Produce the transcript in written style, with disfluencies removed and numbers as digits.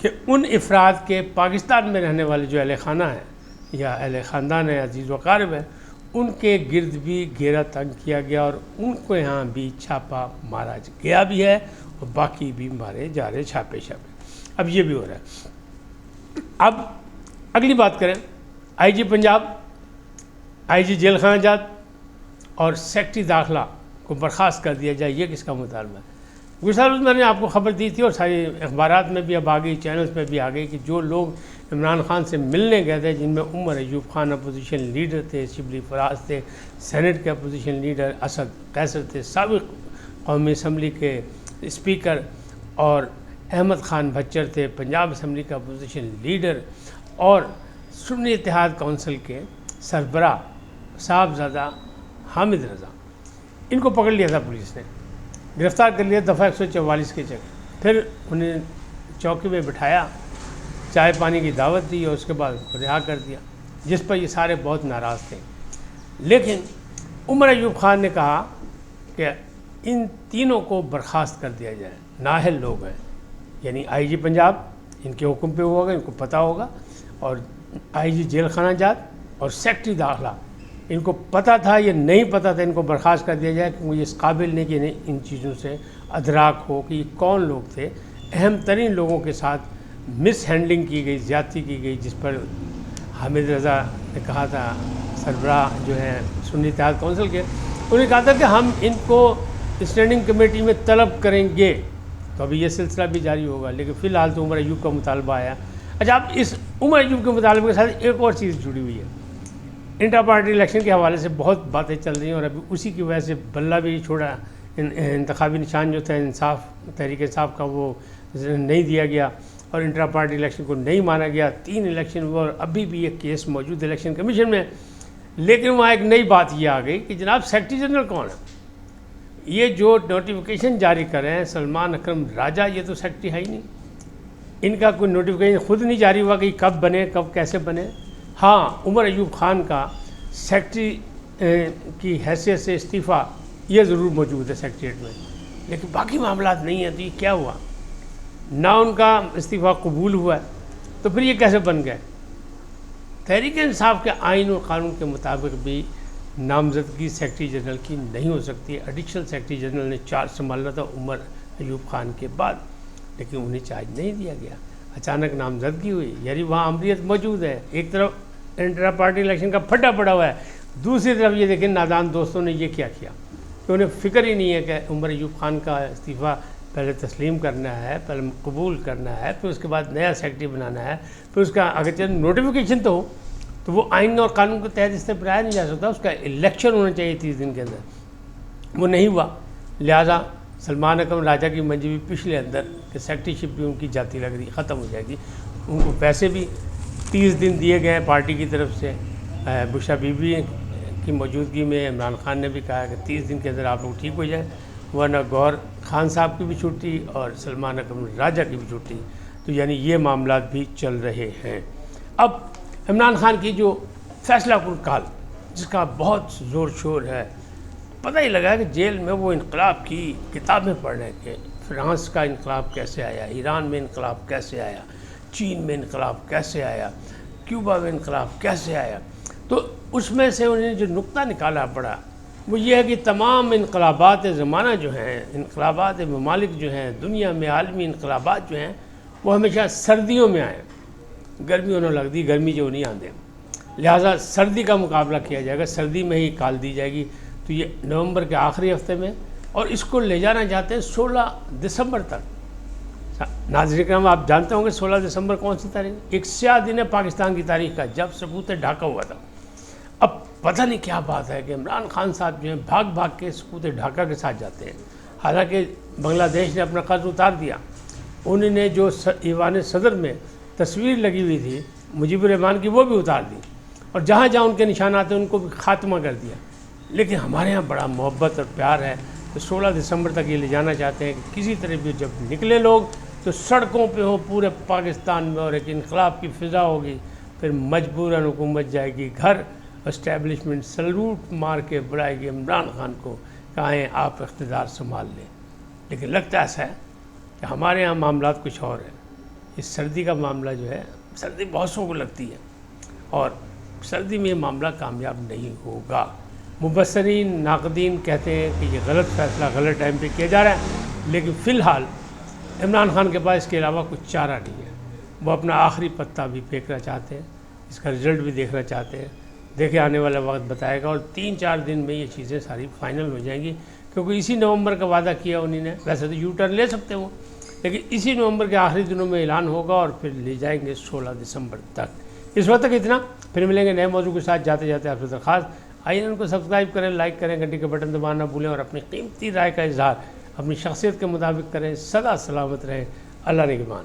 کہ ان افراد کے پاکستان میں رہنے والے جو اہل خانہ ہیں یا اہل خاندان ہیں، عزیز و اقارب ہیں، ان کے گرد بھی گھیرا تنگ کیا گیا اور ان کو یہاں بھی چھاپا مارا گیا بھی ہے اور باقی بھی مارے جا رہے چھاپے چھاپے۔ اب یہ بھی ہو رہا ہے۔ اب اگلی بات کریں، آئی جی پنجاب، آئی جی جیل خانہ جات اور سیکٹری داخلہ کو برخاست کر دیا جائے، یہ کس کا مطالبہ ہے؟ گزشتہ روز میں نے آپ کو خبر دی تھی اور سارے اخبارات میں بھی اب آ گئی، چینلز میں بھی آ گئی کہ جو لوگ عمران خان سے ملنے گئے تھے، جن میں عمر ایوب خان اپوزیشن لیڈر تھے، شبلی فراز تھے سینٹ کے اپوزیشن لیڈر، اسد قیصر تھے سابق قومی اسمبلی کے اسپیکر، اور احمد خان بھچر تھے پنجاب اسمبلی کا اپوزیشن لیڈر، اور سنی اتحاد کونسل کے سربراہ صاحبزادہ حامد رضا، ان کو پکڑ لیا تھا پولیس نے، گرفتار کر لیا دفعہ 144 کے چکر، پھر انہیں چوکی میں بٹھایا، چائے پانی کی دعوت دی اور اس کے بعد رہا کر دیا، جس پر یہ سارے بہت ناراض تھے۔ لیکن عمر ایوب خان نے کہا کہ ان تینوں کو برخاست کر دیا جائے، نااہل لوگ ہیں، یعنی آئی جی پنجاب ان کے حکم پہ ہوگا، ان کو پتہ ہوگا، اور آئی جی جیل خانہ جات اور سیکٹری داخلہ ان کو پتہ تھا، یہ نہیں پتہ تھا، ان کو برخاست کر دیا جائے کہ وہ اس قابل نہیں کہ انہیں ان چیزوں سے ادراک ہو کہ یہ کون لوگ تھے۔ اہم ترین لوگوں کے ساتھ مس ہینڈلنگ کی گئی، زیادتی کی گئی، جس پر حامد رضا نے کہا تھا، سربراہ جو ہیں سنی اتحاد کونسل کے، انہوں نے کہا تھا کہ ہم ان کو اسٹینڈنگ کمیٹی میں طلب کریں گے، تو ابھی یہ سلسلہ بھی جاری ہوگا، لیکن فی الحال تو عمر ایوب کا مطالبہ آیا۔ اچھا، اب اس عمر ایوب کے مطالبے کے ساتھ ایک اور چیز جڑی ہوئی ہے، انٹرا پارٹی الیکشن کے حوالے سے بہت باتیں چل رہی ہیں، اور ابھی اسی کی وجہ سے بلہ بھی چھوڑا، انتخابی نشان جو تھا انصاف تحریک انصاف کا وہ نہیں دیا گیا اور انٹرا پارٹی الیکشن کو نہیں مانا گیا، 3 الیکشن ہوئے اور ابھی بھی ایک کیس موجود الیکشن کمیشن میں۔ لیکن وہاں ایک نئی بات یہ آ گئی کہ جناب سیکرٹری جنرل کون ہے؟ یہ جو نوٹیفیکیشن جاری کر رہے ہیں سلمان اکرم راجہ، یہ تو سیکرٹری ہے ہی نہیں، ان کا کوئی نوٹیفیکیشن خود نہیں جاری ہوا کہ کب بنے، کب کیسے بنے۔ ہاں، عمر ایوب خان کا سیکرٹری کی حیثیت سے استعفیٰ یہ ضرور موجود ہے سیکریٹریٹ میں، لیکن باقی معاملات نہیں ہیں، تو یہ کیا ہوا؟ نہ ان کا استعفیٰ قبول ہوا ہے، تو پھر یہ کیسے بن گئے؟ تحریک انصاف کے آئین و قانون کے مطابق بھی نامزدگی سیکرٹری جنرل کی نہیں ہو سکتی۔ ایڈیشنل سیکرٹری جنرل نے چارج سنبھالنا تھا عمر ایوب خان کے بعد، لیکن انہیں چارج نہیں دیا گیا، اچانک نامزدگی ہوئی، یعنی وہاں امریت موجود ہے۔ ایک طرف انٹرا پارٹی الیکشن کا پھڈا پڑا ہوا ہے، دوسری طرف یہ دیکھیں نادان دوستوں نے یہ کیا کیا کہ انہیں فکر ہی نہیں ہے کہ عمر ایوب خان کا استعفیٰ پہلے تسلیم کرنا ہے، پہلے قبول کرنا ہے، پھر اس کے بعد نیا سیکرٹری بنانا ہے، پھر اس کا اگرچہ نوٹیفیکیشن تو ہو تو وہ آئین اور قانون کے تحت اس سے بلایا نہیں جا سکتا، اس کا الیکشن ہونا چاہیے 30 دن کے اندر، وہ نہیں ہوا۔ لہٰذا سلمان اکرم راجہ کی منجی بھی پچھلے اندر کہ سیکرٹری شپ بھی ان کی جاتی لگ رہی ختم ہو جائے گی، ان کو پیسے بھی 30 دن دیے گئے ہیں پارٹی کی طرف سے، بشرا بی بی کی موجودگی میں عمران خان نے بھی کہا کہ 30 دن کے اندر آپ لوگ ٹھیک ہو جائیں، ورنہ گور خان صاحب کی بھی چھٹی اور سلمان اکرم راجہ کی بھی چھٹی، تو یعنی یہ معاملات بھی چل رہے ہیں۔ اب عمران خان کی جو فیصلہ کن کال جس کا بہت زور شور ہے، پتہ ہی لگا کہ جیل میں وہ انقلاب کی کتابیں پڑھ رہے کہ فرانس کا انقلاب کیسے آیا، ایران میں انقلاب کیسے آیا، چین میں انقلاب کیسے آیا، کیوبا میں انقلاب کیسے آیا، تو اس میں سے انہیں جو نقطہ نکالا پڑا وہ یہ ہے کہ تمام انقلابات زمانہ جو ہیں، انقلابات ممالک جو ہیں دنیا میں، عالمی انقلابات جو ہیں، وہ ہمیشہ سردیوں میں آئے، گرمیوں نہ لگتی، گرمی جو نہیں آتے، لہٰذا سردی کا مقابلہ کیا جائے گا، سردی میں ہی کال دی جائے گی، تو یہ نومبر کے آخری ہفتے میں، اور اس کو لے جانا چاہتے ہیں 16 دسمبر تک۔ ناظرین کرام، آپ جانتے ہوں گے 16 دسمبر کون سی تاریخ؟ ایک سیاہ دن ہے پاکستان کی تاریخ کا، جب سقوط ڈھاکہ ہوا تھا۔ اب پتہ نہیں کیا بات ہے کہ عمران خان صاحب جو ہیں بھاگ بھاگ کے سقوط ڈھاکہ کے ساتھ جاتے ہیں، حالانکہ بنگلہ دیش نے اپنا قرض اتار دیا، انہوں نے جو ایوان صدر میں تصویر لگی ہوئی تھی مجیب الرحمان کی وہ بھی اتار دی، اور جہاں جہاں ان کے نشانات ہیں ان کو بھی خاتمہ کر دیا۔ لیکن ہمارے ہاں بڑا محبت اور پیار ہے، تو 16 دسمبر تک یہ لے جانا چاہتے ہیں کہ کسی طرح بھی جب نکلے لوگ تو سڑکوں پہ ہو پورے پاکستان میں، اور ایک انقلاب کی فضا ہوگی، پھر مجبوراً حکومت جائے گی گھر، اسٹیبلشمنٹ سلوٹ مار کے بڑھائے گی عمران خان کو، کہیں آپ اقتدار سنبھال لیں۔ لیکن لگتا ایسا ہے کہ ہمارے ہاں معاملات کچھ اور ہیں۔ اس سردی کا معاملہ جو ہے، سردی بہت سو کو لگتی ہے اور سردی میں یہ معاملہ کامیاب نہیں ہوگا۔ مبصرین ناقدین کہتے ہیں کہ یہ غلط فیصلہ غلط ٹائم پہ کیا جا رہا ہے، لیکن فی الحال عمران خان کے پاس اس کے علاوہ کچھ چارہ نہیں ہے۔ وہ اپنا آخری پتہ بھی پھینکنا چاہتے ہیں، اس کا رزلٹ بھی دیکھنا چاہتے ہیں۔ دیکھیں آنے والا وقت بتائے گا، اور 3-4 دن میں یہ چیزیں ساری فائنل ہو جائیں گی، کیونکہ اسی نومبر کا وعدہ کیا انہوں نے۔ ویسے تو یو ٹرن لے سکتے ہوں، لیکن اسی نومبر کے آخری دنوں میں اعلان ہوگا اور پھر لے جائیں گے 16 دسمبر تک۔ اس وقت تک اتنا، پھر ملیں گے نئے موضوع کے ساتھ۔ جاتے جاتے آپ سے درخواست، آئیے ان کو سبسکرائب کریں، لائک کریں، گھنٹی کا بٹن دبانا نہ بھولیں، اور اپنی قیمتی رائے کا اظہار اپنی شخصیت کے مطابق کریں۔ سدا سلامت رہیں، اللہ نگہبان۔